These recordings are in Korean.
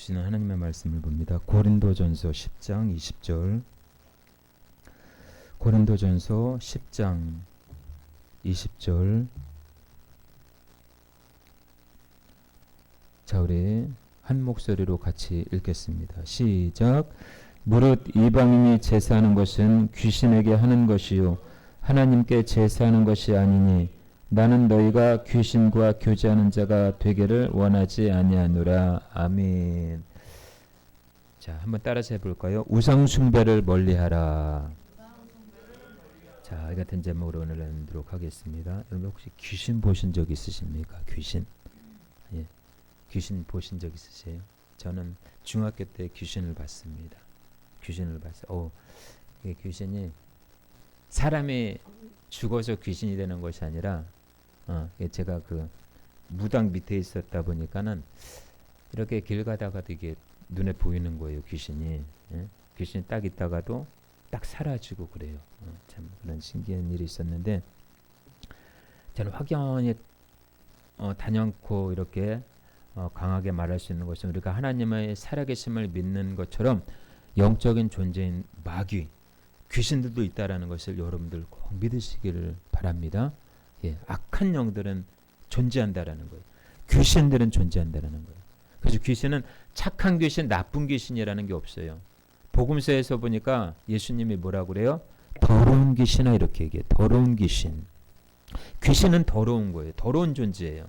주시는 하나님의 말씀을 봅니다. 고린도전서 10장 20절. 고린도전서 10장 20절. 자, 우리 한 목소리로 같이 읽겠습니다. 시작. 무릇 이방인이 제사하는 것은 귀신에게 하는 것이요 하나님께 제사하는 것이 아니니 나는 너희가 귀신과 교제하는 자가 되기를 원하지 아니하노라. 아멘. 자, 한번 따라서 해볼까요? 우상 숭배를 멀리하라. 자, 이 같은 제목으로 오늘 나누도록 하겠습니다. 여러분 혹시 귀신 보신 적 있으십니까? 귀신. 예, 귀신 보신 적 있으세요? 저는 중학교 때 귀신을 봤습니다. 귀신을 봤어요. 이게 귀신이 사람이 죽어서 귀신이 되는 것이 아니라 제가 그 무당 밑에 있었다 보니까는 이렇게 길 가다가도 이게 눈에 보이는 거예요. 귀신이. 예? 귀신이 딱 있다가도 딱 사라지고 그래요. 참 그런 신기한 일이 있었는데 저는 확연히 단연코 이렇게 강하게 말할 수 있는 것은 우리가 하나님의 살아계심을 믿는 것처럼 영적인 존재인 마귀, 귀신들도 있다라는 것을 여러분들 꼭 믿으시기를 바랍니다. 예, 악한 영들은 존재한다라는 거예요. 귀신들은 존재한다라는 거예요. 그래서 귀신은 착한 귀신, 나쁜 귀신이라는 게 없어요. 복음서에서 보니까 예수님이 뭐라고 그래요? 더러운 귀신아 이렇게 얘기해요. 더러운 귀신. 귀신은 더러운 거예요. 더러운 존재예요.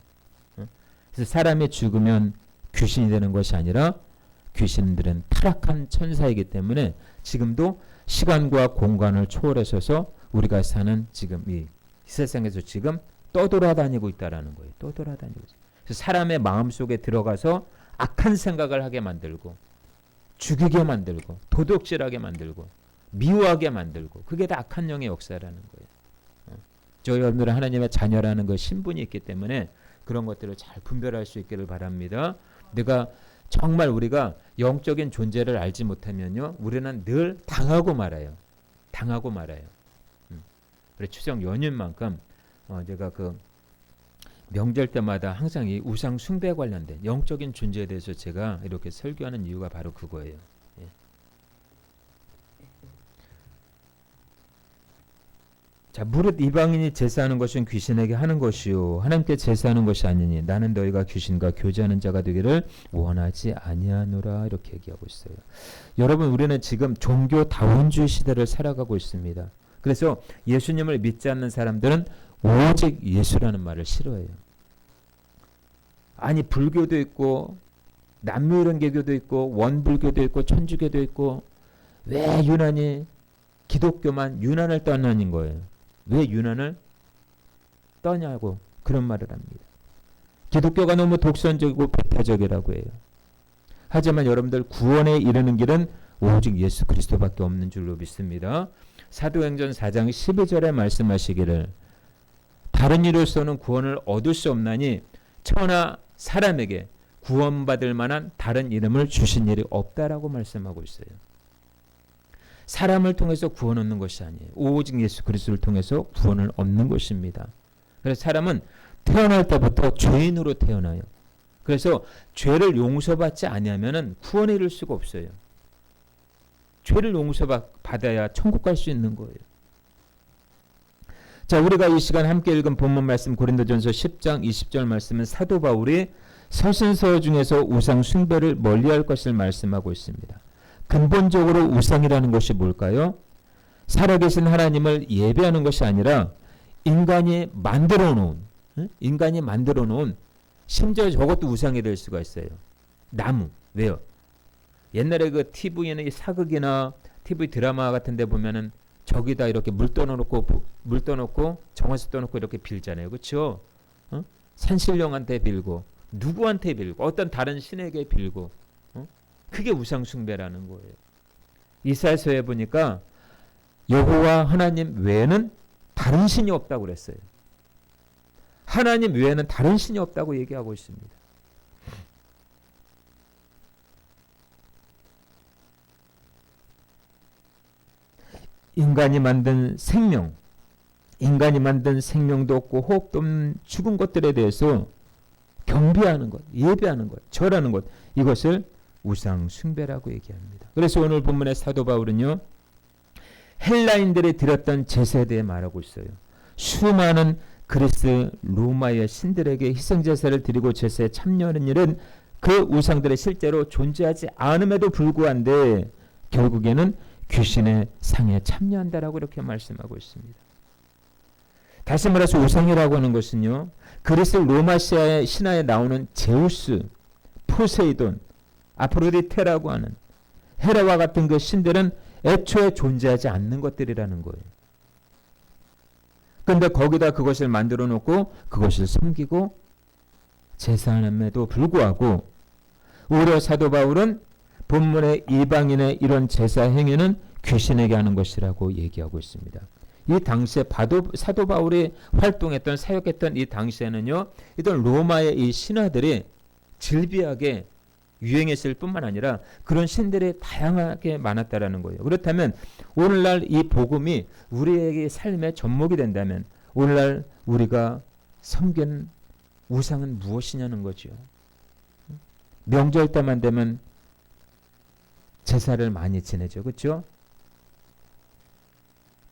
그래서 사람이 죽으면 귀신이 되는 것이 아니라 귀신들은 타락한 천사이기 때문에 지금도 시간과 공간을 초월해서서 우리가 사는 지금 이 세상에서 지금 떠돌아다니고 있다라는 거예요. 떠돌아다니고 있어요. 그래서 사람의 마음속에 들어가서 악한 생각을 하게 만들고 죽이게 만들고 도둑질하게 만들고 미워하게 만들고 그게 다 악한 영의 역사라는 거예요. 저희 여러분들은 하나님의 자녀라는 그 신분이 있기 때문에 그런 것들을 잘 분별할 수 있기를 바랍니다. 내가 정말 우리가 영적인 존재를 알지 못하면요, 우리는 늘 당하고 말아요. 당하고 말아요. 그래 추석 연휴만큼 제가 그 명절 때마다 항상 이 우상 숭배 관련된 영적인 존재에 대해서 제가 이렇게 설교하는 이유가 바로 그거예요. 예. 자, 무릇 이방인이 제사하는 것은 귀신에게 하는 것이요 하나님께 제사하는 것이 아니니 나는 너희가 귀신과 교제하는 자가 되기를 원하지 아니하노라 이렇게 얘기하고 있어요. 여러분, 우리는 지금 종교 다원주의 시대를 살아가고 있습니다. 그래서 예수님을 믿지 않는 사람들은 오직 예수라는 말을 싫어해요. 아니, 불교도 있고 남유일원개교도 있고 원불교도 있고 천주교도 있고 왜 유난히 기독교만 유난을 떠나는 거예요. 왜 유난을 떠냐고 그런 말을 합니다. 기독교가 너무 독선적이고 배타적이라고 해요. 하지만 여러분들 구원에 이르는 길은 오직 예수 그리스도밖에 없는 줄로 믿습니다. 사도행전 4장 12절에 말씀하시기를 다른 이로서는 구원을 얻을 수 없나니 천하 사람에게 구원받을 만한 다른 이름을 주신 일이 없다라고 말씀하고 있어요. 사람을 통해서 구원 얻는 것이 아니에요. 오직 예수 그리스도를 통해서 구원을 얻는 것입니다. 그래서 사람은 태어날 때부터 죄인으로 태어나요. 그래서 죄를 용서받지 아니하면은 구원에 이를 수가 없어요. 죄를 용서받아야 천국 갈 수 있는 거예요. 자, 우리가 이 시간 함께 읽은 본문 말씀 고린도전서 10장 20절 말씀은 사도 바울이 서신서 중에서 우상 숭배를 멀리할 것을 말씀하고 있습니다. 근본적으로 우상이라는 것이 뭘까요? 살아계신 하나님을 예배하는 것이 아니라 인간이 만들어 놓은 심지어 저것도 우상이 될 수가 있어요. 나무. 왜요? 옛날에 그 TV나 사극이나 TV 드라마 같은 데 보면은 저기다 이렇게 물 떠놓고 정화수 떠놓고 이렇게 빌잖아요. 그렇죠? 산신령한테 빌고 누구한테 빌고 어떤 다른 신에게 빌고 그게 우상 숭배라는 거예요. 이사야서에 보니까 여호와 하나님 외에는 다른 신이 없다고 그랬어요. 하나님 외에는 다른 신이 없다고 얘기하고 있습니다. 인간이 만든 생명도 없고 호흡도 없는 죽은 것들에 대해서 경배하는 것, 예배하는 것, 절하는 것, 이것을 우상 숭배라고 얘기합니다. 그래서 오늘 본문의 사도 바울은요, 헬라인들이 드렸던 제사에 대해 말하고 있어요. 수많은 그리스 로마의 신들에게 희생제사를 드리고 제사에 참여하는 일은 그 우상들이 실제로 존재하지 않음에도 불구한데 결국에는 귀신의 상에 참여한다라고 이렇게 말씀하고 있습니다. 다시 말해서 우상이라고 하는 것은요, 그리스 로마 신화에 나오는 제우스, 포세이돈, 아프로디테라고 하는 헤라와 같은 그 신들은 애초에 존재하지 않는 것들이라는 거예요. 그런데 거기다 그것을 만들어 놓고 그것을 섬기고 제사함에도 불구하고 오히려 사도 바울은 본문의 이방인의 이런 제사 행위는 귀신에게 하는 것이라고 얘기하고 있습니다. 이 당시에 사도 바울이 활동했던 사역했던 이 당시에는요, 이런 로마의 이 신화들이 질비하게 유행했을 뿐만 아니라 그런 신들이 다양하게 많았다라는 거예요. 그렇다면 오늘날 이 복음이 우리에게 삶의 접목이 된다면 오늘날 우리가 섬긴 우상은 무엇이냐는 거죠. 명절 때만 되면 제사를 많이 지내죠. 그렇죠?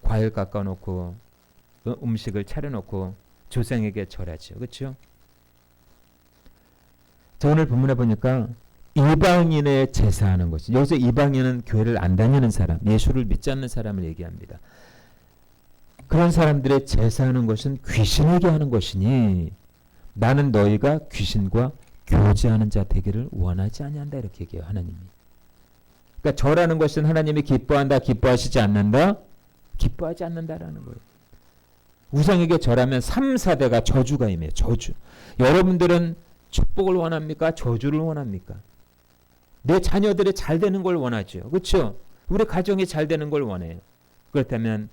과일 깎아놓고 음식을 차려놓고 조상에게 절하죠. 그렇죠? 저 오늘 본문에 보니까 이방인의 제사하는 것이, 여기서 이방인은 교회를 안 다니는 사람, 예수를 믿지 않는 사람을 얘기합니다. 그런 사람들의 제사하는 것은 귀신에게 하는 것이니 나는 너희가 귀신과 교제하는 자 되기를 원하지 아니한다, 이렇게 얘기해요. 하나님이. 그러니까 절하는 것은 하나님이 기뻐한다, 기뻐하시지 않는다, 기뻐하지 않는다라는 거예요. 우상에게 절하면 3, 4대가 저주가 임해요. 저주. 여러분들은 축복을 원합니까? 저주를 원합니까? 내 자녀들이 잘 되는 걸 원하죠. 그렇죠? 우리 가정이 잘 되는 걸 원해요. 그렇다면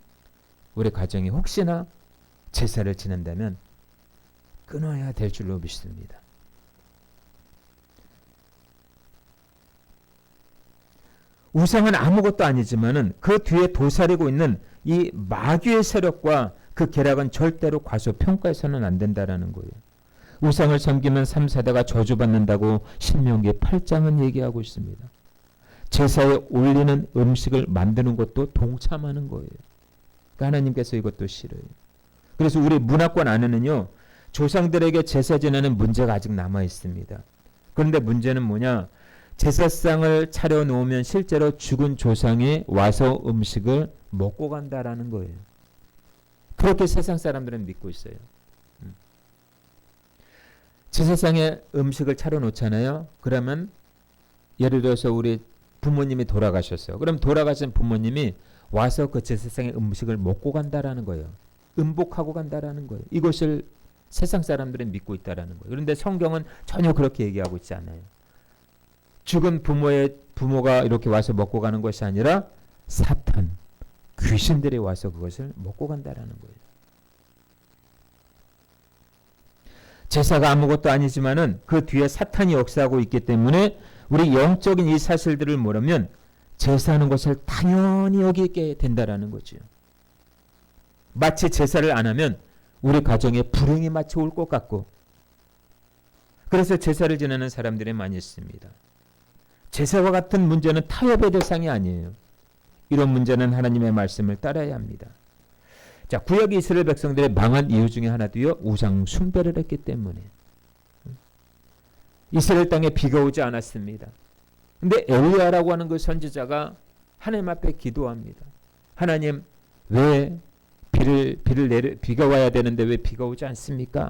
우리 가정이 혹시나 제사를 지낸다면 끊어야 될 줄로 믿습니다. 우상은 아무것도 아니지만은 그 뒤에 도사리고 있는 이 마귀의 세력과 그 계략은 절대로 과소평가해서는 안 된다라는 거예요. 우상을 섬기면 3, 4대가 저주받는다고 신명기 8장은 얘기하고 있습니다. 제사에 올리는 음식을 만드는 것도 동참하는 거예요. 그러니까 하나님께서 이것도 싫어요. 그래서 우리 문화권 안에는요, 조상들에게 제사 지내는 문제가 아직 남아 있습니다. 그런데 문제는 뭐냐? 제사상을 차려놓으면 실제로 죽은 조상이 와서 음식을 먹고 간다라는 거예요. 그렇게 세상 사람들은 믿고 있어요. 제사상에 음식을 차려놓잖아요. 그러면 예를 들어서 우리 부모님이 돌아가셨어요. 그럼 돌아가신 부모님이 와서 그 제사상의 음식을 먹고 간다라는 거예요. 음복하고 간다라는 거예요. 이것을 세상 사람들은 믿고 있다라는 거예요. 그런데 성경은 전혀 그렇게 얘기하고 있지 않아요. 죽은 부모가 이렇게 와서 먹고 가는 것이 아니라 사탄, 귀신들이 와서 그것을 먹고 간다라는 거예요. 제사가 아무것도 아니지만은 그 뒤에 사탄이 역사하고 있기 때문에 우리 영적인 이 사실들을 모르면 제사하는 것을 당연히 여기게 된다라는 거죠. 마치 제사를 안 하면 우리 가정에 불행이 마치 올 것 같고, 그래서 제사를 지내는 사람들이 많이 있습니다. 제사와 같은 문제는 타협의 대상이 아니에요. 이런 문제는 하나님의 말씀을 따라야 합니다. 자, 구약 이스라엘 백성들의 망한 이유 중에 하나도요, 우상 숭배를 했기 때문에. 이스라엘 땅에 비가 오지 않았습니다. 근데 엘리야라고 하는 그 선지자가 하나님 앞에 기도합니다. 하나님, 왜 비가 와야 되는데 왜 비가 오지 않습니까?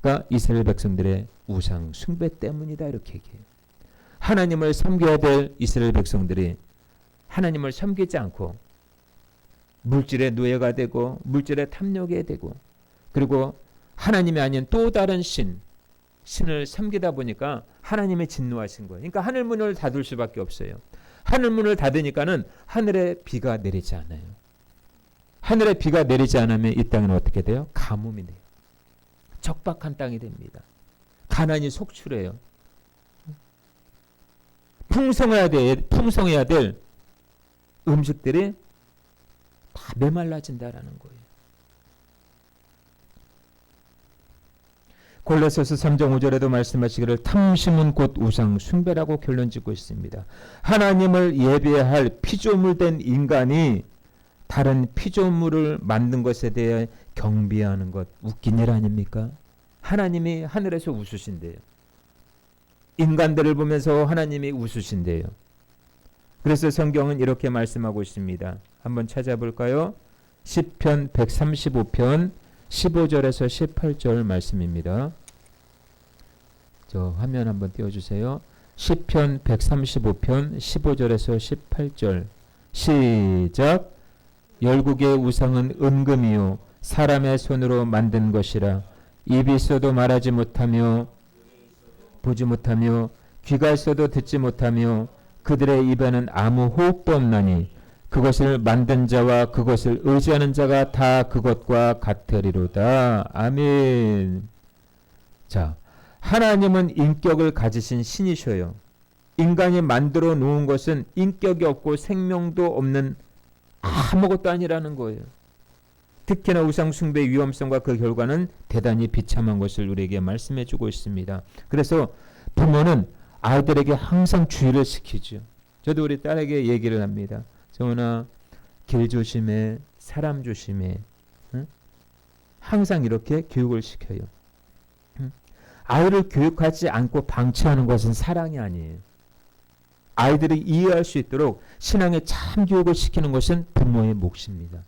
그러니까 이스라엘 백성들의 우상 숭배 때문이다, 이렇게 얘기해요. 하나님을 섬겨야 될 이스라엘 백성들이 하나님을 섬기지 않고 물질의 노예가 되고 물질에 탐욕에 되고, 그리고 하나님이 아닌 또 다른 신을 섬기다 보니까 하나님이 진노하신 거예요. 그러니까 하늘 문을 닫을 수밖에 없어요. 하늘 문을 닫으니까는 하늘에 비가 내리지 않아요. 하늘에 비가 내리지 않으면 이 땅은 어떻게 돼요? 가뭄이 돼요. 적박한 땅이 됩니다. 가난이 속출해요. 풍성해야 될 음식들이 다 메말라진다라는 거예요. 골로새서 3장 5절에도 말씀하시기를 탐심은 곧 우상 숭배라고 결론 짓고 있습니다. 하나님을 예배할 피조물 된 인간이 다른 피조물을 만든 것에 대해 경비하는 것 웃긴 일 아닙니까? 하나님이 하늘에서 웃으신대요. 인간들을 보면서 하나님이 웃으신대요. 그래서 성경은 이렇게 말씀하고 있습니다. 한번 찾아볼까요? 시편 135편 15절에서 18절 말씀입니다. 저 화면 한번 띄워주세요. 시편 135편 15절에서 18절 시작. 열국의 우상은 은금이요 사람의 손으로 만든 것이라. 입이 있어도 말하지 못하며 보지 못하며 귀가 있어도 듣지 못하며 그들의 입에는 아무 호흡도 없나니 그것을 만든 자와 그것을 의지하는 자가 다 그것과 같으리로다. 아멘. 자, 하나님은 인격을 가지신 신이셔요. 인간이 만들어 놓은 것은 인격이 없고 생명도 없는 아무것도 아니라는 거예요. 특히나 우상 숭배의 위험성과 그 결과는 대단히 비참한 것을 우리에게 말씀해 주고 있습니다. 그래서 부모는 아이들에게 항상 주의를 시키죠. 저도 우리 딸에게 얘기를 합니다. 정원아, 길 조심해, 사람 조심해. 응? 항상 이렇게 교육을 시켜요. 응? 아이를 교육하지 않고 방치하는 것은 사랑이 아니에요. 아이들이 이해할 수 있도록 신앙의 참 교육을 시키는 것은 부모의 몫입니다.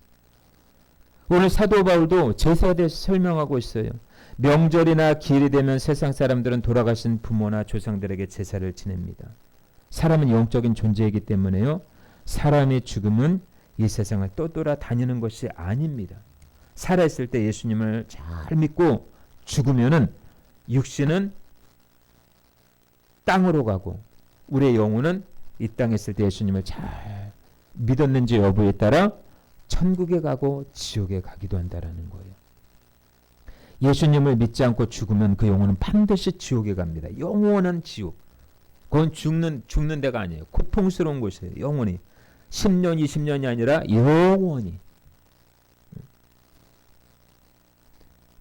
오늘 사도 바울도 제사에 대해서 설명하고 있어요. 명절이나 기일이 되면 세상 사람들은 돌아가신 부모나 조상들에게 제사를 지냅니다. 사람은 영적인 존재이기 때문에요. 사람의 죽음은 이 세상을 또 돌아다니는 것이 아닙니다. 살아있을 때 예수님을 잘 믿고 죽으면은 육신은 땅으로 가고 우리의 영혼은 이 땅에 있을 때 예수님을 잘 믿었는지 여부에 따라 천국에 가고 지옥에 가기도 한다라는 거예요. 예수님을 믿지 않고 죽으면 그 영혼은 반드시 지옥에 갑니다. 영원한 지옥. 그건 죽는 데가 아니에요. 고통스러운 곳이에요. 영원히. 10년, 20년이 아니라 영원히.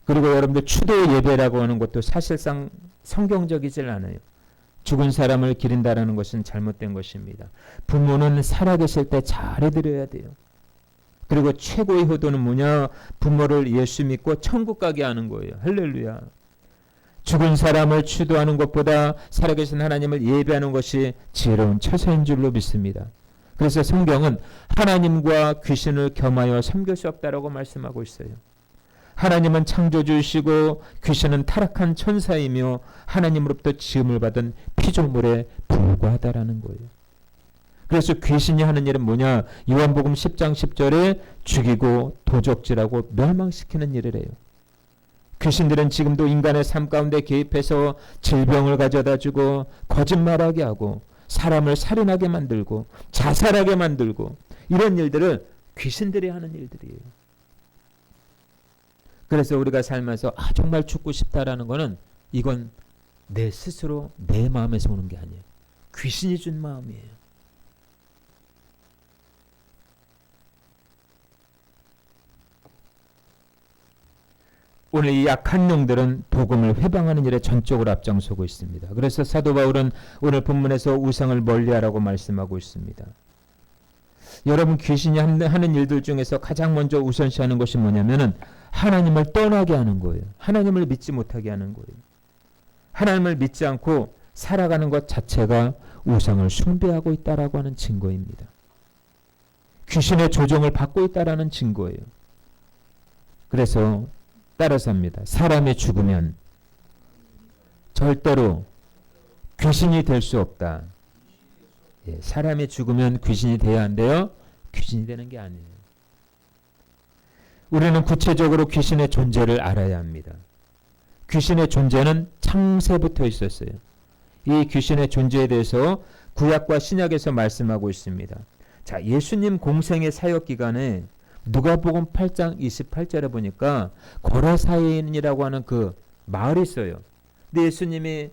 그리고 여러분들 추도 예배라고 하는 것도 사실상 성경적이질 않아요. 죽은 사람을 기린다라는 것은 잘못된 것입니다. 부모는 살아계실 때 잘해드려야 돼요. 그리고 최고의 효도는 뭐냐? 부모를 예수 믿고 천국 가게 하는 거예요. 할렐루야. 죽은 사람을 추도하는 것보다 살아계신 하나님을 예배하는 것이 지혜로운 처세인 줄로 믿습니다. 그래서 성경은 하나님과 귀신을 겸하여 섬길 수 없다라고 말씀하고 있어요. 하나님은 창조주이시고 귀신은 타락한 천사이며 하나님으로부터 지음을 받은 피조물에 불과하다라는 거예요. 그래서 귀신이 하는 일은 뭐냐? 요한복음 10장 10절에 죽이고 도적질하고 멸망시키는 일을 해요. 귀신들은 지금도 인간의 삶 가운데 개입해서 질병을 가져다 주고 거짓말하게 하고 사람을 살인하게 만들고 자살하게 만들고 이런 일들을 귀신들이 하는 일들이에요. 그래서 우리가 살면서 정말 죽고 싶다라는 거는 이건 내 스스로 내 마음에서 오는 게 아니에요. 귀신이 준 마음이에요. 오늘 이 약한 영들은 복음을 회방하는 일에 전적으로 앞장서고 있습니다. 그래서 사도 바울은 오늘 본문에서 우상을 멀리하라고 말씀하고 있습니다. 여러분, 귀신이 하는 일들 중에서 가장 먼저 우선시하는 것이 뭐냐면은 하나님을 떠나게 하는 거예요. 하나님을 믿지 못하게 하는 거예요. 하나님을 믿지 않고 살아가는 것 자체가 우상을 숭배하고 있다라고 하는 증거입니다. 귀신의 조종을 받고 있다라는 증거예요. 그래서 따라서 합니다. 사람이 죽으면 절대로 귀신이 될 수 없다. 예, 사람이 죽으면 귀신이 돼야 한대요. 귀신이 되는 게 아니에요. 우리는 구체적으로 귀신의 존재를 알아야 합니다. 귀신의 존재는 창세부터 있었어요. 이 귀신의 존재에 대해서 구약과 신약에서 말씀하고 있습니다. 자, 예수님 공생의 사역 기간에 누가복음 8장 28절에 보니까 거라사인이라고 하는 그 마을이 있어요. 근데 예수님이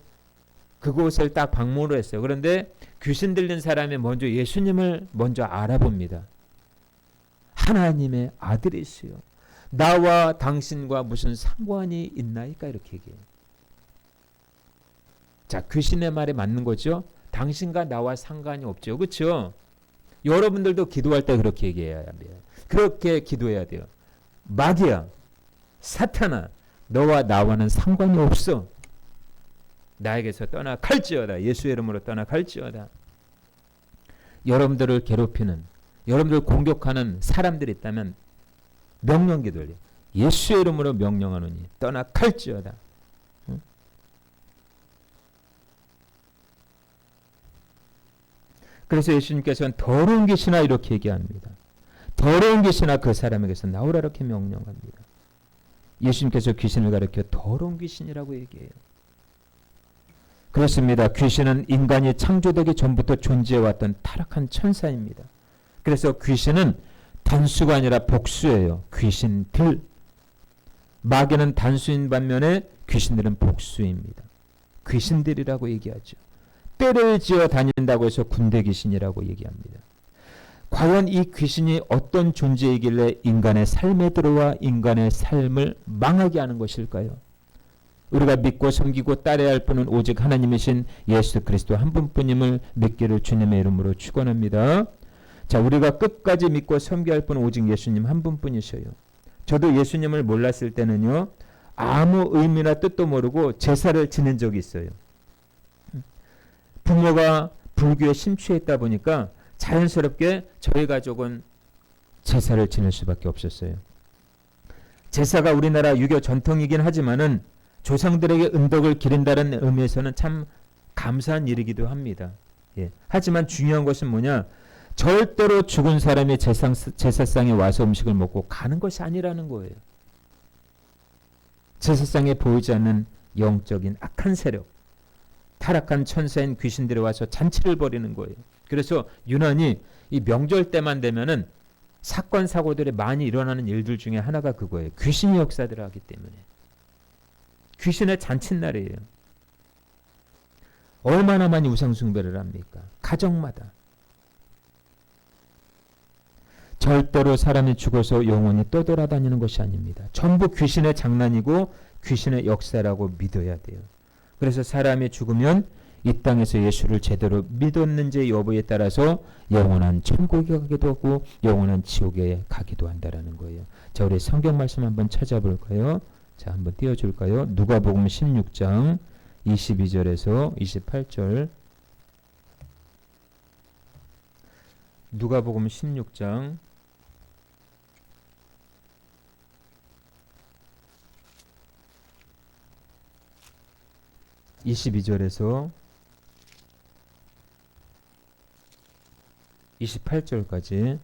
그곳을 딱 방문을 했어요. 그런데 귀신 들린 사람이 먼저 예수님을 먼저 알아봅니다. 하나님의 아들이시요. 나와 당신과 무슨 상관이 있나이까? 이렇게 얘기해요. 자, 귀신의 말에 맞는 거죠. 당신과 나와 상관이 없죠. 그렇죠? 여러분들도 기도할 때 그렇게 얘기해야 돼요. 그렇게 기도해야 돼요. 마귀야, 사탄아, 너와 나와는 상관이 없어. 나에게서 떠나갈지어다. 예수의 이름으로 떠나갈지어다. 여러분들을 괴롭히는, 여러분들을 공격하는 사람들이 있다면 명령 기도를 예수의 이름으로 명령하노니 떠나갈지어다. 응? 그래서 예수님께서는 더러운 귀신아 이렇게 얘기합니다. 더러운 귀신아 그 사람에게서 나오라 이렇게 명령합니다. 예수님께서 귀신을 가리켜 더러운 귀신이라고 얘기해요. 그렇습니다. 귀신은 인간이 창조되기 전부터 존재해왔던 타락한 천사입니다. 그래서 귀신은 단수가 아니라 복수예요. 귀신들. 마귀는 단수인 반면에 귀신들은 복수입니다. 귀신들이라고 얘기하죠. 떼를 지어 다닌다고 해서 군대 귀신이라고 얘기합니다. 과연 이 귀신이 어떤 존재이길래 인간의 삶에 들어와 인간의 삶을 망하게 하는 것일까요? 우리가 믿고 섬기고 따라야 할 분은 오직 하나님이신 예수 그리스도 한 분뿐임을 믿기를 주님의 이름으로 축원합니다. 자, 우리가 끝까지 믿고 섬겨야 할 분은 오직 예수님 한 분뿐이셔요. 저도 예수님을 몰랐을 때는요, 아무 의미나 뜻도 모르고 제사를 지낸 적이 있어요. 부모가 불교에 심취했다 보니까 자연스럽게 저희 가족은 제사를 지낼 수밖에 없었어요. 제사가 우리나라 유교 전통이긴 하지만은 조상들에게 은덕을 기린다는 의미에서는 참 감사한 일이기도 합니다. 예. 하지만 중요한 것은 뭐냐? 절대로 죽은 사람이 제사상에 와서 음식을 먹고 가는 것이 아니라는 거예요. 제사상에 보이지 않는 영적인 악한 세력, 타락한 천사인 귀신들이 와서 잔치를 벌이는 거예요. 그래서 유난히 이 명절 때만 되면은 사건 사고들이 많이 일어나는 일들 중에 하나가 그거예요. 귀신이 역사들을 하기 때문에. 귀신의 잔칫날이에요. 얼마나 많이 우상숭배를 합니까? 가정마다. 절대로 사람이 죽어서 영원히 떠돌아다니는 것이 아닙니다. 전부 귀신의 장난이고 귀신의 역사라고 믿어야 돼요. 그래서 사람이 죽으면 이 땅에서 예수를 제대로 믿었는지 여부에 따라서 영원한 천국에 가기도 하고 영원한 지옥에 가기도 한다라는 거예요. 자, 우리 성경 말씀 한번 찾아볼까요? 자, 한번 띄워줄까요? 누가복음 16장 22절에서 28절. 누가복음 16장 22절에서 28절까지.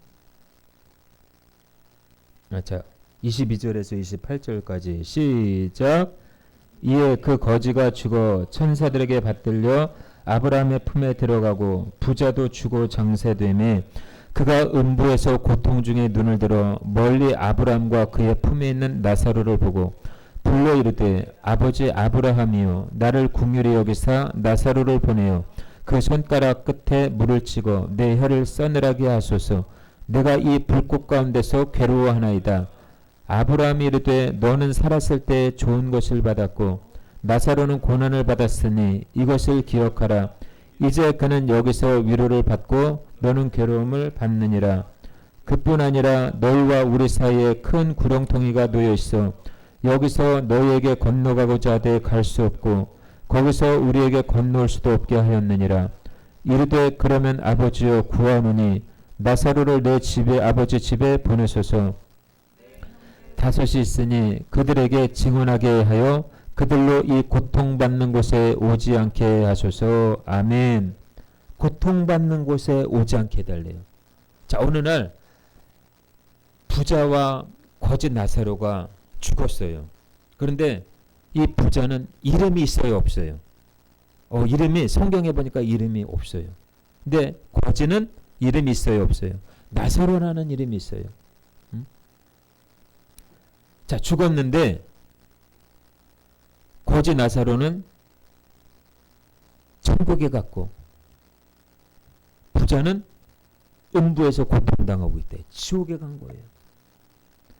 자, 22절에서 28절까지 시작. 이에 그 거지가 죽어 천사들에게 받들려 아브라함의 품에 들어가고 부자도 죽어 장세되매 그가 음부에서 고통 중에 눈을 들어 멀리 아브라함과 그의 품에 있는 나사로를 보고 불러 이르되 아버지 아브라함이여 나를 긍휼히 여기사 나사로를 보내어 그 손가락 끝에 물을 찍어 내 혀를 서늘하게 하소서. 내가 이 불꽃 가운데서 괴로워하나이다. 아브라함이 이르되 너는 살았을 때 좋은 것을 받았고 나사로는 고난을 받았으니 이것을 기억하라. 이제 그는 여기서 위로를 받고 너는 괴로움을 받느니라. 그뿐 아니라 너희와 우리 사이에 큰 구렁텅이가 놓여 있어 여기서 너희에게 건너가고자 하되 갈 수 없고 거기서 우리에게 건너올 수도 없게 하였느니라. 이르되 그러면 아버지여 구하노니 나사로를 내 집에 아버지 집에 보내소서. 다섯이 있으니 그들에게 증언하게 하여 그들로 이 고통받는 곳에 오지 않게 하소서. 아멘. 고통받는 곳에 오지 않게 해달래요. 자, 어느 날 부자와 거짓 나사로가 죽었어요. 그런데 이 부자는 이름이 있어요, 없어요? 이름이 성경에 보니까 이름이 없어요. 근데 거지는 이름이 있어요, 없어요? 나사로라는 이름이 있어요. 자, 죽었는데 거지 나사로는 천국에 갔고 부자는 음부에서 고통당하고 있대. 지옥에 간 거예요.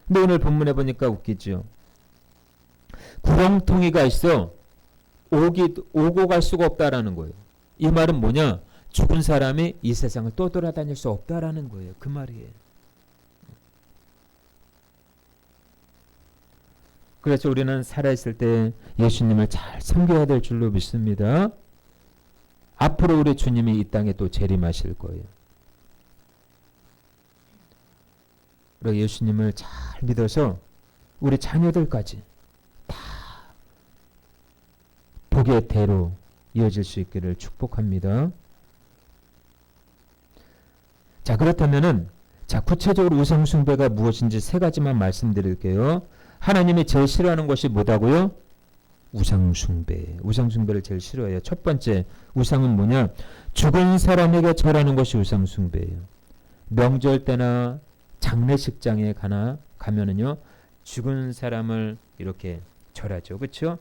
근데 오늘 본문에 보니까 웃기죠. 구렁텅이가 있어 오고 갈 수가 없다라는 거예요. 이 말은 뭐냐? 죽은 사람이 이 세상을 또 돌아다닐 수 없다라는 거예요. 그 말이에요. 그래서 우리는 살아있을 때 예수님을 잘 섬겨야 될 줄로 믿습니다. 앞으로 우리 주님이 이 땅에 또 재림하실 거예요. 그리고 예수님을 잘 믿어서 우리 자녀들까지 다 복의 대로 이어질 수 있기를 축복합니다. 자, 그렇다면은 구체적으로 우상 숭배가 무엇인지 세 가지만 말씀드릴게요. 하나님이 제일 싫어하는 것이 뭐다고요? 우상 숭배. 우상 숭배를 제일 싫어해요. 첫 번째, 우상은 뭐냐? 죽은 사람에게 절하는 것이 우상 숭배예요. 명절 때나 장례식장에 가면은요, 죽은 사람을 이렇게 절하죠. 그렇죠?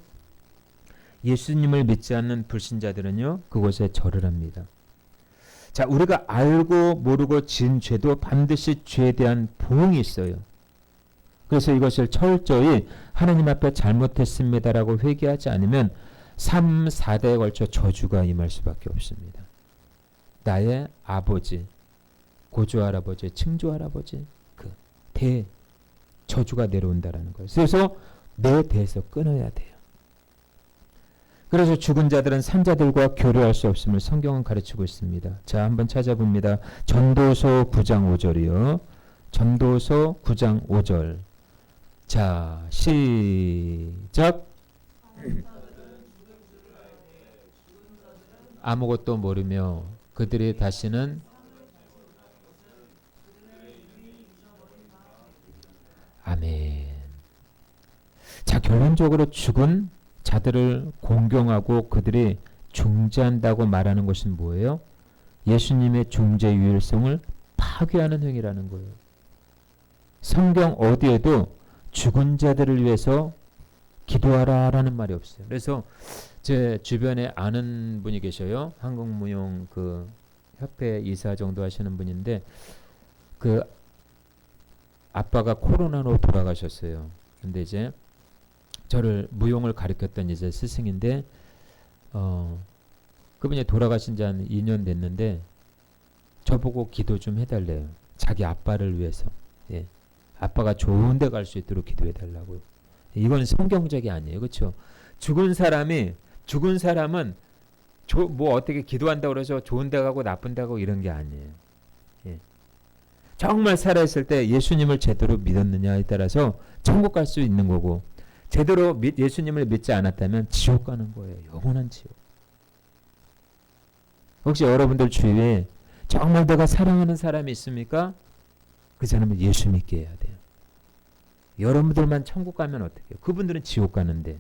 예수님을 믿지 않는 불신자들은요, 그곳에 절을 합니다. 자, 우리가 알고 모르고 지은 죄도 반드시 죄에 대한 보응이 있어요. 그래서 이것을 철저히 하나님 앞에 잘못했습니다라고 회개하지 않으면 3, 4대에 걸쳐 저주가 임할 수밖에 없습니다. 나의 아버지, 고조할아버지, 증조할아버지, 그 저주가 내려온다라는 거예요. 그래서 내 대에서 끊어야 돼요. 그래서 죽은 자들은 산자들과 교류할 수 없음을 성경은 가르치고 있습니다. 자, 한번 찾아봅니다. 전도서 9장 5절이요. 전도서 9장 5절. 자, 시작. 아무것도 모르며 그들이 다시는 아멘. 자, 결론적으로 죽은 자들을 공경하고 그들이 중재한다고 말하는 것은 뭐예요? 예수님의 중재 유일성을 파괴하는 행위라는 거예요. 성경 어디에도 죽은 자들을 위해서 기도하라라는 말이 없어요. 그래서 제 주변에 아는 분이 계셔요. 한국무용 그 협회 이사 정도 하시는 분인데 그 아빠가 코로나로 돌아가셨어요. 근데 이제 저를 무용을 가르쳤던 이제 스승인데 그분이 돌아가신 지 한 2년 됐는데 저보고 기도 좀 해달래요. 자기 아빠를 위해서. 예. 아빠가 좋은 데 갈 수 있도록 기도해 달라고요. 이건 성경적이 아니에요. 그렇죠? 죽은 사람은 뭐 어떻게 기도한다고 그래서 좋은 데 가고 나쁜 데 가고 이런 게 아니에요. 예. 정말 살아있을 때 예수님을 제대로 믿었느냐에 따라서 천국 갈 수 있는 거고 제대로 예수님을 믿지 않았다면 지옥 가는 거예요. 영원한 지옥. 혹시 여러분들 주위에 정말 내가 사랑하는 사람이 있습니까? 그 사람은 예수 믿게 해야 돼요. 여러분들만 천국 가면 어떡해요? 그분들은 지옥 가는데.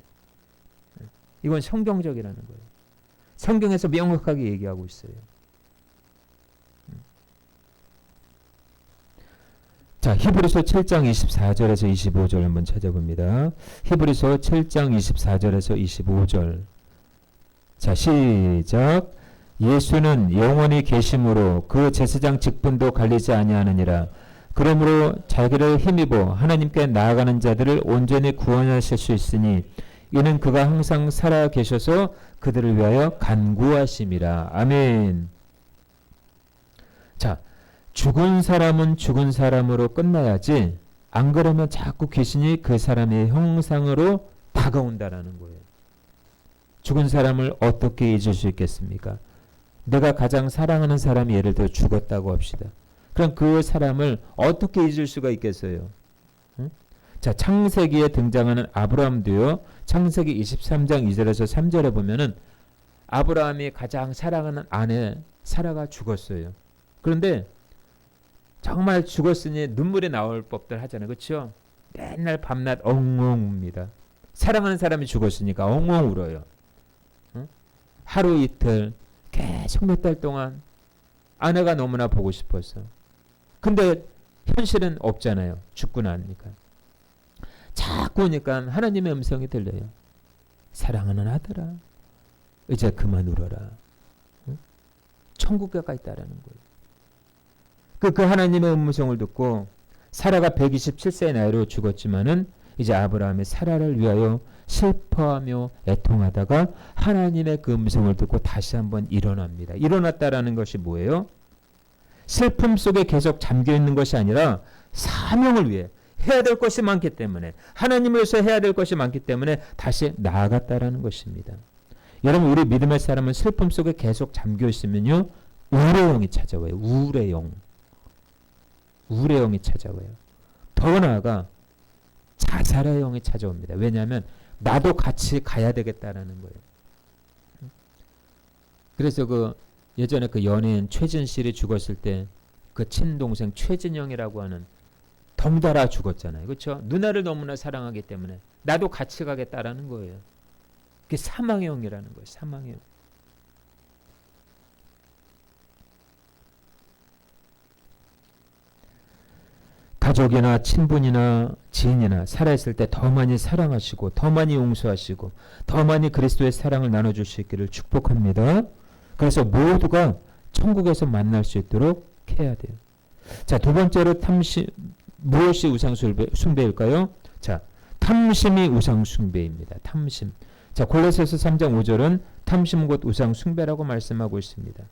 이건 성경적이라는 거예요. 성경에서 명확하게 얘기하고 있어요. 자, 히브리서 7장 24절에서 25절 한번 찾아봅니다. 히브리서 7장 24절에서 25절. 자, 시작. 예수는 영원히 계심으로 그 제사장 직분도 갈리지 아니하느니라. 그러므로 자기를 힘입어 하나님께 나아가는 자들을 온전히 구원하실 수 있으니 이는 그가 항상 살아 계셔서 그들을 위하여 간구하심이라. 아멘. 자, 죽은 사람은 죽은 사람으로 끝나야지 안 그러면 자꾸 귀신이 그 사람의 형상으로 다가온다라는 거예요. 죽은 사람을 어떻게 잊을 수 있겠습니까? 내가 가장 사랑하는 사람이 예를 들어 죽었다고 합시다. 그럼 그 사람을 어떻게 잊을 수가 있겠어요? 응? 자, 창세기에 등장하는 아브라함도요. 창세기 23장 2절에서 3절에 보면은 아브라함이 가장 사랑하는 아내 사라가 죽었어요. 그런데 정말 죽었으니 눈물이 나올 법들 하잖아요. 그렇죠? 맨날 밤낮 엉엉 웁니다. 사랑하는 사람이 죽었으니까 엉엉 울어요. 응? 하루 이틀 계속 몇 달 동안 아내가 너무나 보고 싶어서. 근데 현실은 없잖아요. 죽고 나니까. 자꾸 오니까 하나님의 음성이 들려요. 사랑하는 아들아, 이제 그만 울어라. 응? 천국에 가 있다라는 거예요. 그 하나님의 음성을 듣고 사라가 127세의 나이로 죽었지만은 이제 아브라함이 사라를 위하여 슬퍼하며 애통하다가 하나님의 그 음성을 듣고 다시 한번 일어납니다. 일어났다라는 것이 뭐예요? 슬픔 속에 계속 잠겨있는 것이 아니라 사명을 위해 해야 될 것이 많기 때문에, 하나님을 위해서 해야 될 것이 많기 때문에 다시 나아갔다라는 것입니다. 여러분, 우리 믿음의 사람은 슬픔 속에 계속 잠겨있으면요, 우울의 영이 찾아와요. 우울의 영. 우울의 영이 찾아와요. 더 나아가 자살의 영이 찾아옵니다. 왜냐하면 나도 같이 가야 되겠다라는 거예요. 그래서 그 예전에 그 연예인 최진실이 죽었을 때 그 친동생 최진영이라고 하는 덩달아 죽었잖아요. 그렇죠? 누나를 너무나 사랑하기 때문에 나도 같이 가겠다라는 거예요. 그게 사망의 영이라는 거예요. 사망의 영. 가족이나 친분이나 지인이나 살아있을 때 더 많이 사랑하시고 더 많이 용서하시고 더 많이 그리스도의 사랑을 나눠줄 수 있기를 축복합니다. 그래서 모두가 천국에서 만날 수 있도록 해야 돼요. 자, 두 번째로 탐심, 무엇이 우상 숭배일까요? 자, 탐심이 우상 숭배입니다. 탐심. 자, 골로새서 3장 5절은 탐심 곧 우상 숭배라고 말씀하고 있습니다.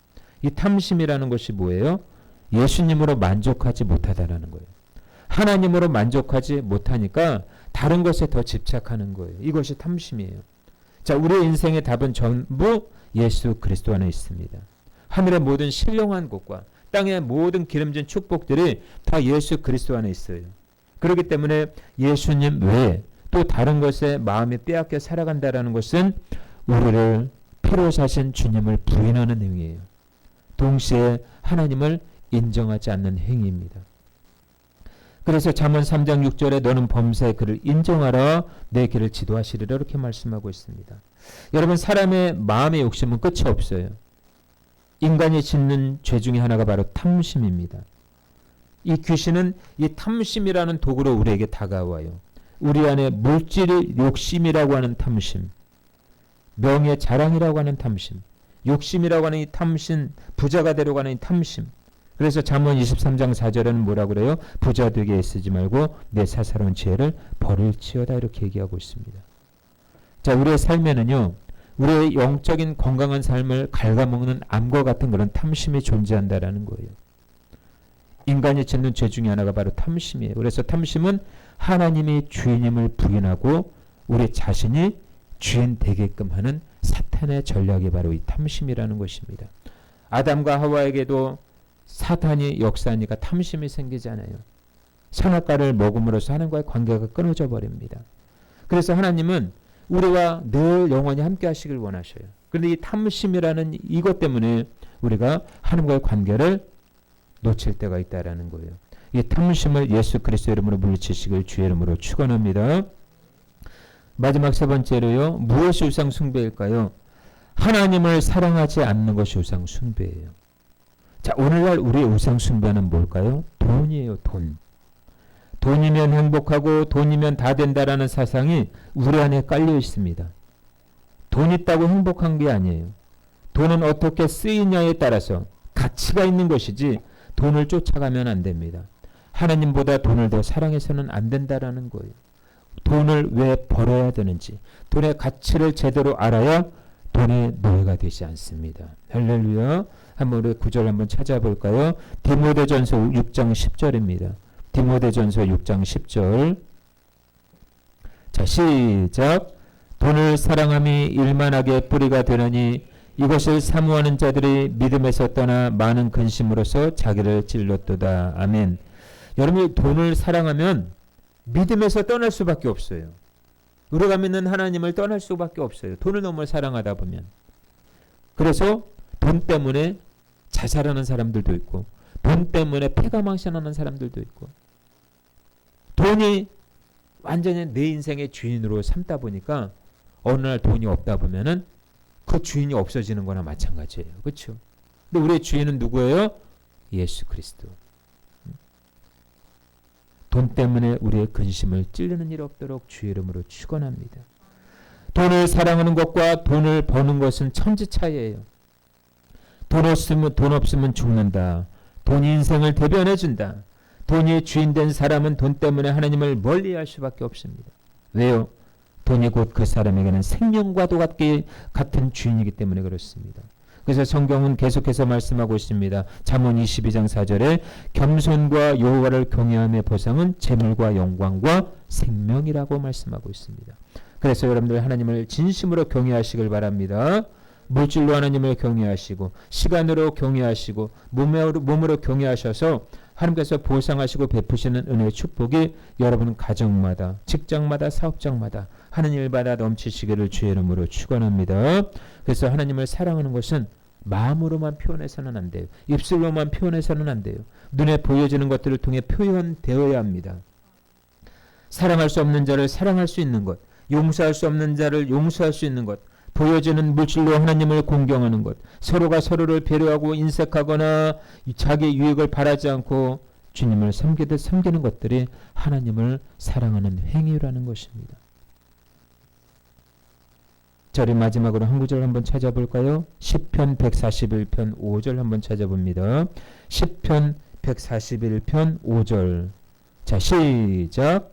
이 탐심이라는 것이 뭐예요? 예수님으로 만족하지 못하다라는 거예요. 하나님으로 만족하지 못하니까 다른 것에 더 집착하는 거예요. 이것이 탐심이에요. 자, 우리의 인생의 답은 전부 예수 그리스도 안에 있습니다. 하늘의 모든 신령한 것과 땅의 모든 기름진 축복들이 다 예수 그리스도 안에 있어요. 그렇기 때문에 예수님 외에 또 다른 것에 마음이 빼앗겨 살아간다라는 것은 우리를 피로 사신 주님을 부인하는 행위예요. 동시에 하나님을 인정하지 않는 행위입니다. 그래서 잠언 3장 6절에 너는 범사의 그를 인정하라 내 길을 지도하시리라 이렇게 말씀하고 있습니다. 여러분, 사람의 마음의 욕심은 끝이 없어요. 인간이 짓는 죄 중에 하나가 바로 탐심입니다. 이 귀신은 이 탐심이라는 도구로 우리에게 다가와요. 우리 안에 물질의 욕심이라고 하는 탐심, 명예 자랑이라고 하는 탐심, 욕심이라고 하는 이 탐심, 부자가 되려고 하는 이 탐심. 그래서 잠언 23장 4절에는 뭐라고 그래요? 부자 되게 애쓰지 말고 내 사사로운 지혜를 버릴지어다 이렇게 얘기하고 있습니다. 자, 우리의 삶에는요, 우리의 영적인 건강한 삶을 갉아먹는 암과 같은 그런 탐심이 존재한다라는 거예요. 인간이 짓는 죄 중에 하나가 바로 탐심이에요. 그래서 탐심은 하나님이 주인임을 부인하고 우리 자신이 주인 되게끔 하는 사탄의 전략이 바로 이 탐심이라는 것입니다. 아담과 하와에게도 사탄이 역사하니까 탐심이 생기잖아요. 선악과를 먹음으로써 하나님과의 관계가 끊어져 버립니다. 그래서 하나님은 우리와 늘 영원히 함께 하시길 원하셔요. 그런데 이 탐심이라는 이것 때문에 우리가 하나님과의 관계를 놓칠 때가 있다라는 거예요. 이 탐심을 예수 그리스도 이름으로 물리치시길 주의 이름으로 축원합니다. 마지막 세 번째로요. 무엇이 우상 숭배일까요? 하나님을 사랑하지 않는 것이 우상 숭배예요. 자, 오늘날 우리의 우상 숭배는 뭘까요? 돈이에요. 돈. 돈이면 행복하고 돈이면 다 된다라는 사상이 우리 안에 깔려 있습니다. 돈 있다고 행복한 게 아니에요. 돈은 어떻게 쓰이냐에 따라서 가치가 있는 것이지 돈을 쫓아가면 안 됩니다. 하나님보다 돈을 더 사랑해서는 안 된다라는 거예요. 돈을 왜 벌어야 되는지, 돈의 가치를 제대로 알아야 돈의 노예가 되지 않습니다. 할렐루야. 한번 우리 구절 한번 찾아볼까요? 디모데전서 6장 10절입니다. 디모데전서 6장 10절. 자, 시작. 돈을 사랑함이 일만하게 뿌리가 되느니 이것을 사모하는 자들이 믿음에서 떠나 많은 근심으로써 자기를 찔렀도다. 아멘. 여러분이 돈을 사랑하면 믿음에서 떠날 수밖에 없어요. 우리가 믿는 하나님을 떠날 수밖에 없어요. 돈을 너무 사랑하다 보면. 그래서 돈 때문에 자살하는 사람들도 있고 돈 때문에 폐가망신하는 사람들도 있고 돈이 완전히 내 인생의 주인으로 삼다 보니까 어느 날 돈이 없다 보면은 그 주인이 없어지는 거나 마찬가지예요. 그렇죠? 근데 우리의 주인은 누구예요? 예수 그리스도. 돈 때문에 우리의 근심을 찔르는 일 없도록 주의 이름으로 축원합니다. 돈을 사랑하는 것과 돈을 버는 것은 천지 차이예요. 돈 없으면 죽는다. 돈이 인생을 대변해 준다. 돈이 주인 된 사람은 돈 때문에 하나님을 멀리할 수밖에 없습니다. 왜요? 돈이 곧 그 사람에게는 생명과도 같은 주인이기 때문에 그렇습니다. 그래서 성경은 계속해서 말씀하고 있습니다. 잠언 22장 4절에 겸손과 여호와를 경외함의 보상은 재물과 영광과 생명이라고 말씀하고 있습니다. 그래서 여러분들 하나님을 진심으로 경외하시길 바랍니다. 물질로 하나님을 경외하시고 시간으로 경외하시고 몸으로 경외하셔서 하나님께서 보상하시고 베푸시는 은혜의 축복이 여러분 가정마다 직장마다 사업장마다 하는 일마다 넘치시기를 주의 이름으로 축원합니다. 그래서 하나님을 사랑하는 것은 마음으로만 표현해서는 안 돼요. 입술로만 표현해서는 안 돼요. 눈에 보여지는 것들을 통해 표현되어야 합니다. 사랑할 수 없는 자를 사랑할 수 있는 것, 용서할 수 없는 자를 용서할 수 있는 것, 보여지는 물질로 하나님을 공경하는 것, 서로가 서로를 배려하고 인색하거나 자기 유익을 바라지 않고 주님을 섬기듯 섬기는 것들이 하나님을 사랑하는 행위라는 것입니다. 자, 우리 마지막으로 한 구절 한번 찾아볼까요? 시편 141편 5절 한번 찾아봅니다. 시편 141편 5절. 자, 시작.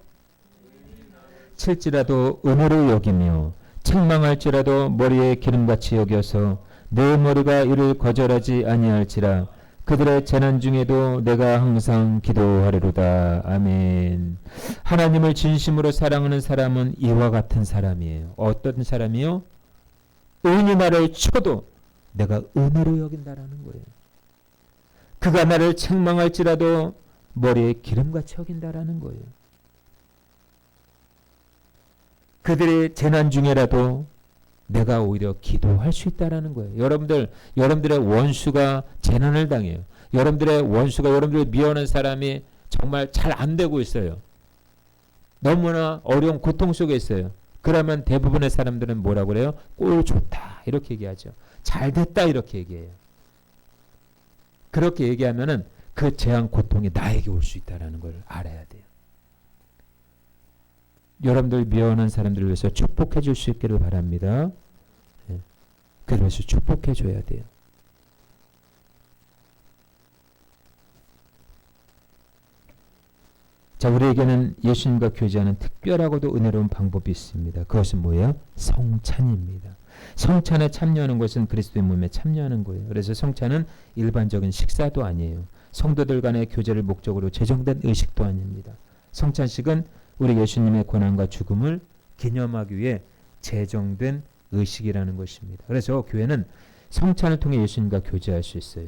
칠지라도 은혜로 여기며 책망할지라도 머리에 기름같이 여겨서 내 머리가 이를 거절하지 아니할지라 그들의 재난 중에도 내가 항상 기도하리로다. 아멘. 하나님을 진심으로 사랑하는 사람은 이와 같은 사람이에요. 어떤 사람이요? 은이 나를 쳐도 내가 은혜로 여긴다라는 거예요. 그가 나를 책망할지라도 머리에 기름같이 여긴다라는 거예요. 그들의 재난 중에라도 내가 오히려 기도할 수 있다라는 거예요. 여러분들의 원수가 재난을 당해요. 여러분들의 원수가 여러분들을 미워하는 사람이 정말 잘 안 되고 있어요. 너무나 어려운 고통 속에 있어요. 그러면 대부분의 사람들은 뭐라고 그래요? 꼴 좋다 이렇게 얘기하죠. 잘 됐다 이렇게 얘기해요. 그렇게 얘기하면은 그 재앙 고통이 나에게 올 수 있다라는 걸 알아야 돼요. 여러분들 미워하는 사람들을 위해서 축복해 줄 수 있기를 바랍니다. 그래서 축복해 줘야 돼요. 자, 우리에게는 예수님과 교제하는 특별하고도 은혜로운 방법이 있습니다. 그것은 뭐예요? 성찬입니다. 성찬에 참여하는 것은 그리스도의 몸에 참여하는 거예요. 그래서 성찬은 일반적인 식사도 아니에요. 성도들 간의 교제를 목적으로 제정된 의식도 아닙니다. 성찬식은 우리 예수님의 고난과 죽음을 기념하기 위해 제정된 의식이라는 것입니다. 그래서 교회는 성찬을 통해 예수님과 교제할 수 있어요.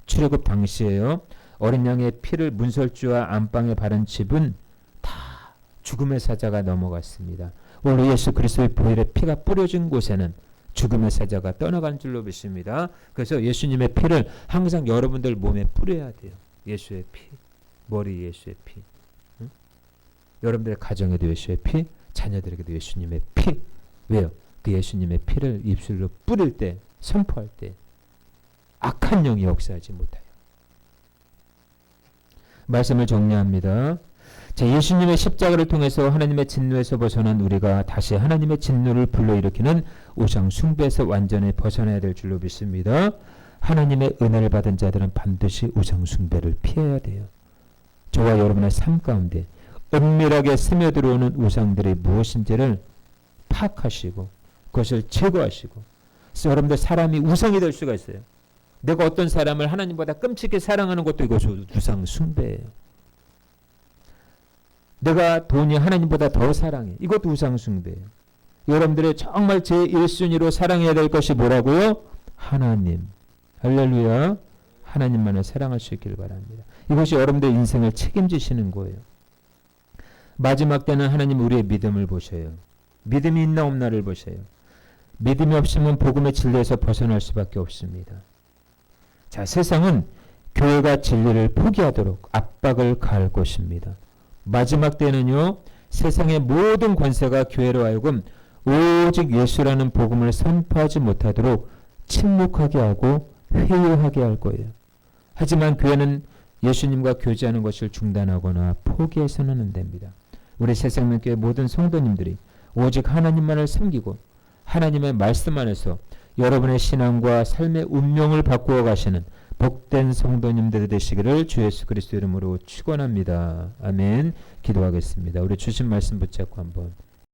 출애굽 당시에요. 어린 양의 피를 문설주와 안방에 바른 집은 다 죽음의 사자가 넘어갔습니다. 오늘 예수 그리스도의 보혈의 피가 뿌려진 곳에는 죽음의 사자가 떠나간 줄로 믿습니다. 그래서 예수님의 피를 항상 여러분들 몸에 뿌려야 돼요. 예수의 피, 머리 예수의 피. 응? 여러분들의 가정에도 예수의 피, 자녀들에게도 예수님의 피. 왜요? 그 예수님의 피를 입술로 뿌릴 때, 선포할 때 악한 영이 역사하지 못해요. 말씀을 정리합니다. 자, 예수님의 십자가를 통해서 하나님의 진노에서 벗어난 우리가 다시 하나님의 진노를 불러일으키는 우상 숭배에서 완전히 벗어나야 될 줄로 믿습니다. 하나님의 은혜를 받은 자들은 반드시 우상 숭배를 피해야 돼요. 저와 여러분의 삶 가운데 은밀하게 스며들어오는 우상들이 무엇인지를 파악하시고 그것을 제거하시고, 그래서 여러분들 사람이 우상이 될 수가 있어요. 내가 어떤 사람을 하나님보다 끔찍히 사랑하는 것도 이것이 우상 숭배예요. 내가 돈이 하나님보다 더 사랑해. 이것도 우상 숭배예요. 여러분들의 정말 제1순위로 사랑해야 될 것이 뭐라고요? 하나님. 할렐루야. 하나님만을 사랑할 수 있기를 바랍니다. 이것이 여러분들의 인생을 책임지시는 거예요. 마지막 때는 하나님 우리의 믿음을 보셔요. 믿음이 있나 없나를 보셔요. 믿음이 없으면 복음의 진리에서 벗어날 수밖에 없습니다. 자, 세상은 교회가 진리를 포기하도록 압박을 가할 것입니다. 마지막 때는요, 세상의 모든 권세가 교회로 하여금 오직 예수라는 복음을 선포하지 못하도록 침묵하게 하고 회유하게 할 거예요. 하지만 교회는 예수님과 교제하는 것을 중단하거나 포기해서는 안 됩니다. 우리 새생명교회 모든 성도님들이 오직 하나님만을 섬기고 하나님의 말씀 안에서 여러분의 신앙과 삶의 운명을 바꾸어 가시는 복된 성도님들이 되시기를 주 예수 그리스도 이름으로 축원합니다. 아멘. 기도하겠습니다. 우리 주신 말씀 붙잡고 한번